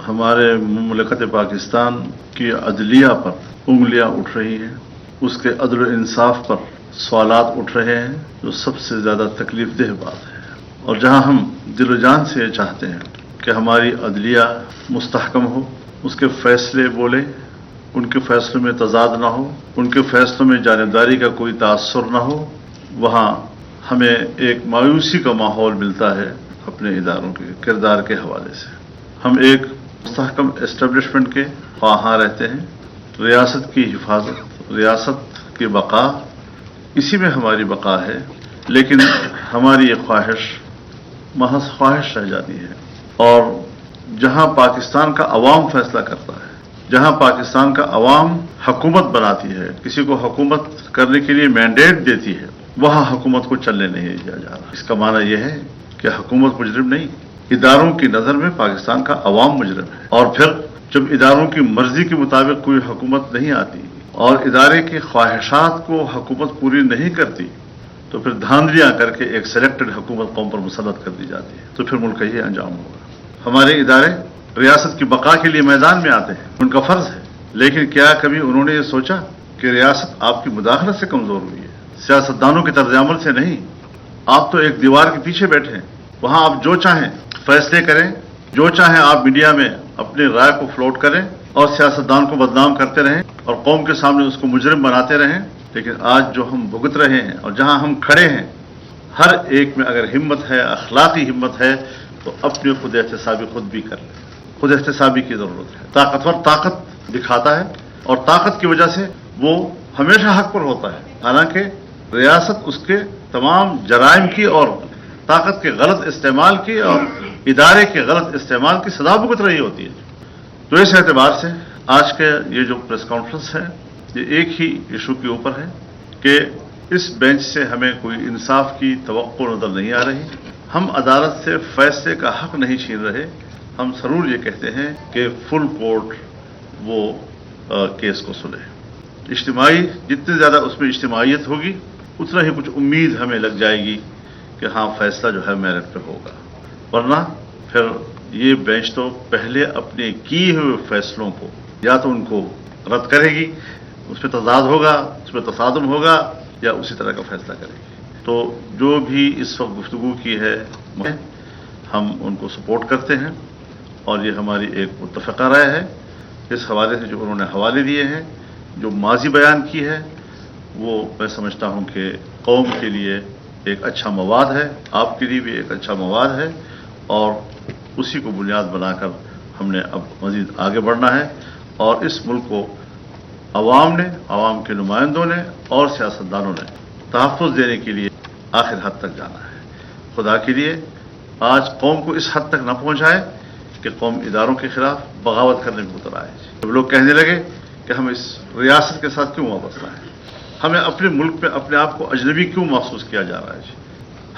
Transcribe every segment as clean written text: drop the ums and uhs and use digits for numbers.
ہمارے مملکت پاکستان کی عدلیہ پر انگلیاں اٹھ رہی ہیں، اس کے عدل و انصاف پر سوالات اٹھ رہے ہیں، جو سب سے زیادہ تکلیف دہ بات ہے۔ اور جہاں ہم دل و جان سے یہ چاہتے ہیں کہ ہماری عدلیہ مستحکم ہو، اس کے فیصلے بولے، ان کے فیصلوں میں تضاد نہ ہو، ان کے فیصلوں میں جانبداری کا کوئی تاثر نہ ہو، وہاں ہمیں ایک مایوسی کا ماحول ملتا ہے اپنے اداروں کے کردار کے حوالے سے۔ ہم ایک مستحکم اسٹیبلشمنٹ کے خواہاں رہتے ہیں، ریاست کی حفاظت، ریاست کی بقا، اسی میں ہماری بقا ہے، لیکن ہماری یہ خواہش محض خواہش رہ جاتی ہے۔ اور جہاں پاکستان کا عوام فیصلہ کرتا ہے، جہاں پاکستان کا عوام حکومت بناتی ہے، کسی کو حکومت کرنے کے لیے مینڈیٹ دیتی ہے، وہاں حکومت کو چلنے نہیں دیا جا رہا۔ اس کا معنی یہ ہے کہ حکومت مجرم نہیں، اداروں کی نظر میں پاکستان کا عوام مجرم ہے۔ اور پھر جب اداروں کی مرضی کے مطابق کوئی حکومت نہیں آتی اور ادارے کی خواہشات کو حکومت پوری نہیں کرتی، تو پھر دھاندلیاں کر کے ایک سلیکٹڈ حکومت قوم پر مسلط کر دی جاتی ہے، تو پھر ملک کا یہ انجام ہوگا۔ ہمارے ادارے ریاست کی بقا کے لیے میدان میں آتے ہیں، ان کا فرض ہے، لیکن کیا کبھی انہوں نے یہ سوچا کہ ریاست آپ کی مداخلت سے کمزور ہوئی ہے؟ سیاستدانوں کے طرز عمل سے نہیں۔ آپ تو ایک دیوار کے پیچھے بیٹھے ہیں، وہاں آپ جو چاہیں فیصلے کریں، جو چاہیں آپ میڈیا میں اپنی رائے کو فلوٹ کریں اور سیاستدان کو بدنام کرتے رہیں اور قوم کے سامنے اس کو مجرم بناتے رہیں، لیکن آج جو ہم بھگت رہے ہیں اور جہاں ہم کھڑے ہیں، ہر ایک میں اگر ہمت ہے، اخلاقی ہمت ہے، تو اپنی خود احتسابی خود بھی کر لیں۔ خود احتسابی کی ضرورت ہے۔ طاقتور طاقت دکھاتا ہے اور طاقت کی وجہ سے وہ ہمیشہ حق پر ہوتا ہے، حالانکہ ریاست اس کے تمام جرائم کی اور طاقت کے غلط استعمال کی اور ادارے کے غلط استعمال کی سزا بھگت رہی ہوتی ہے۔ تو اس اعتبار سے آج کے یہ جو پریس کانفرنس ہے، یہ ایک ہی ایشو کے اوپر ہے کہ اس بینچ سے ہمیں کوئی انصاف کی توقع نظر نہیں آ رہی۔ ہم عدالت سے فیصلے کا حق نہیں چھین رہے، ہم ضرور یہ کہتے ہیں کہ فل کورٹ وہ کیس کو سنے۔ اجتماعی جتنی زیادہ اس میں اجتماعیت ہوگی، اتنا ہی کچھ امید ہمیں لگ جائے گی کہ ہاں فیصلہ جو ہے میرٹ پہ ہوگا، ورنہ پھر یہ بینچ تو پہلے اپنے کیے ہوئے فیصلوں کو یا تو ان کو رد کرے گی، اس پہ تضاد ہوگا، اس پہ تصادم ہوگا، یا اسی طرح کا فیصلہ کرے گی۔ تو جو بھی اس وقت گفتگو کی ہے ہم ان کو سپورٹ کرتے ہیں، اور یہ ہماری ایک متفقہ رائے ہے۔ اس حوالے سے جو انہوں نے حوالے دیے ہیں، جو ماضی بیان کی ہے، وہ میں سمجھتا ہوں کہ قوم کے لیے ایک اچھا مواد ہے، آپ کے لیے بھی ایک اچھا مواد ہے، اور اسی کو بنیاد بنا کر ہم نے اب مزید آگے بڑھنا ہے، اور اس ملک کو عوام نے، عوام کے نمائندوں نے اور سیاستدانوں نے تحفظ دینے کے لیے آخر حد تک جانا ہے۔ خدا کے لیے آج قوم کو اس حد تک نہ پہنچائے کہ قوم اداروں کے خلاف بغاوت کرنے میں اتر آئے۔ جب لوگ کہنے لگے کہ ہم اس ریاست کے ساتھ کیوں وابستہ ہیں، ہمیں اپنے ملک میں اپنے آپ کو اجنبی کیوں محسوس کیا جا رہا ہے،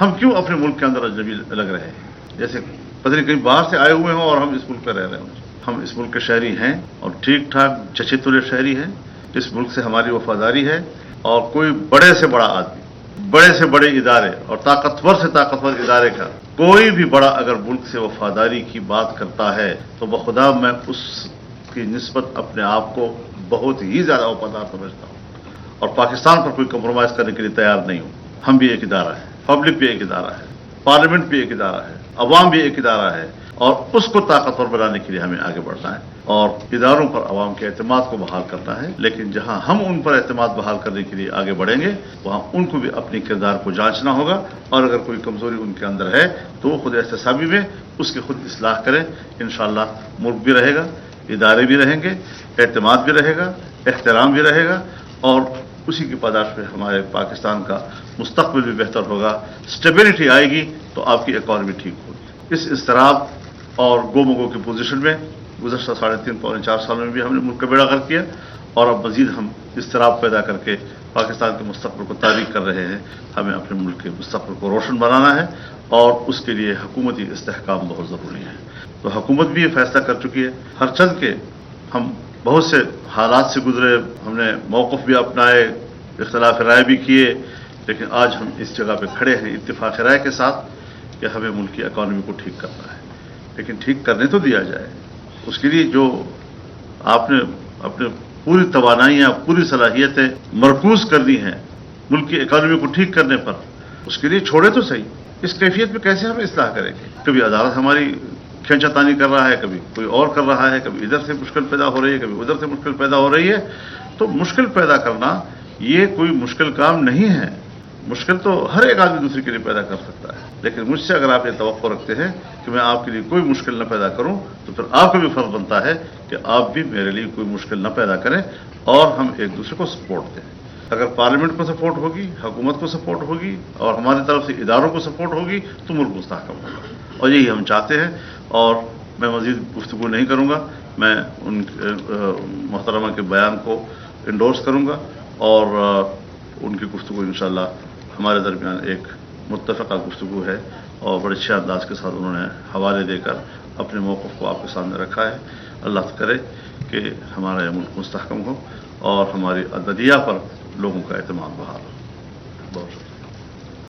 ہم کیوں اپنے ملک کے اندر اجنبی لگ رہے ہیں، جیسے پتہ نہیں کہیں باہر سے آئے ہوئے ہوں اور ہم اس ملک پہ رہ رہے ہوں۔ ہم اس ملک کے شہری ہیں اور ٹھیک ٹھاک چچے تلے شہری ہیں، اس ملک سے ہماری وفاداری ہے، اور کوئی بڑے سے بڑا آدمی، بڑے سے بڑے ادارے اور طاقتور سے طاقتور ادارے کا کوئی بھی بڑا اگر ملک سے وفاداری کی بات کرتا ہے تو بخدا میں اس کی نسبت اپنے آپ کو بہت ہی زیادہ وفادار سمجھتا ہوں، اور پاکستان پر کوئی کمپرومائز کرنے کے لیے تیار نہیں ہوں۔ ہم بھی ایک ادارہ ہے، پبلک بھی ایک ادارہ ہے، پارلیمنٹ بھی ایک ادارہ ہے، عوام بھی ایک ادارہ ہے، اور اس کو طاقتور بنانے کے لیے ہمیں آگے بڑھنا ہے اور اداروں پر عوام کے اعتماد کو بحال کرنا ہے۔ لیکن جہاں ہم ان پر اعتماد بحال کرنے کے لیے آگے بڑھیں گے، وہاں ان کو بھی اپنی کردار کو جانچنا ہوگا، اور اگر کوئی کمزوری ان کے اندر ہے تو وہ خود احتسابی میں اس کی خود اصلاح کریں۔ انشاءاللہ ملک بھی رہے گا، ادارے بھی رہیں گے، اعتماد بھی رہے گا، احترام بھی رہے گا، اور اسی کی پاداش پہ ہمارے پاکستان کا مستقبل بھی بہتر ہوگا۔ اسٹیبلٹی آئے گی تو آپ کی اکانومی ٹھیک ہوگی۔ اس اضطراب اور گومگو کی پوزیشن میں گزشتہ 3.5 پونے 4 سالوں میں بھی ہم نے ملک کا بیڑا غرق کیا، اور اب مزید ہم اضطراب پیدا کر کے پاکستان کے مستقبل کو تاریک کر رہے ہیں۔ ہمیں اپنے ملک کے مستقبل کو روشن بنانا ہے، اور اس کے لیے حکومتی استحکام بہت ضروری ہے۔ تو حکومت بھی یہ فیصلہ کر چکی ہے، ہر چند کے ہم بہت سے حالات سے گزرے، ہم نے موقف بھی اپنائے، اختلاف رائے بھی کیے، لیکن آج ہم اس جگہ پہ کھڑے ہیں اتفاق رائے کے ساتھ کہ ہمیں ملک کی اکانومی کو ٹھیک کرنا ہے۔ لیکن ٹھیک کرنے تو دیا جائے، اس کے لیے جو آپ نے اپنے پوری توانائیاں پوری صلاحیتیں مرکوز کرنی ہیں ملک کی اکانومی کو ٹھیک کرنے پر، اس کے لیے چھوڑے تو صحیح. اس کیفیت میں کیسے ہم اصلاح کریں گے؟ کبھی عدالت ہماری کھینچا تانی کر رہا ہے، کبھی کوئی اور کر رہا ہے، کبھی ادھر سے مشکل پیدا ہو رہی ہے، کبھی ادھر سے مشکل پیدا ہو رہی ہے. تو مشکل پیدا کرنا یہ کوئی مشکل کام نہیں ہے. مشکل تو ہر ایک آدمی دوسرے کے لیے پیدا کر سکتا ہے، لیکن مجھ سے اگر آپ یہ توقع رکھتے ہیں کہ میں آپ کے لیے کوئی مشکل نہ پیدا کروں تو پھر آپ کا بھی فرض بنتا ہے کہ آپ بھی میرے لیے کوئی مشکل نہ پیدا کریں اور ہم ایک دوسرے کو سپورٹ دیں. اگر پارلیمنٹ کو سپورٹ ہوگی، حکومت کو سپورٹ ہوگی اور ہماری طرف سے اداروں کو سپورٹ ہوگی تو ملک مستحکم ہوگا، اور یہی ہم چاہتے ہیں. اور میں مزید گفتگو نہیں کروں گا، میں ان محترمہ کے بیان کو انڈورس کروں گا اور ان کی گفتگو انشاءاللہ ہمارے درمیان ایک متفقہ گفتگو ہے اور بڑے اچھے انداز کے ساتھ انہوں نے حوالے دے کر اپنے موقف کو آپ کے سامنے رکھا ہے. اللہ کرے کہ ہمارا یہ ملک مستحکم ہو اور ہماری عدلیہ پر لوگوں کا اعتماد بحال ہو. بہت شکریہ.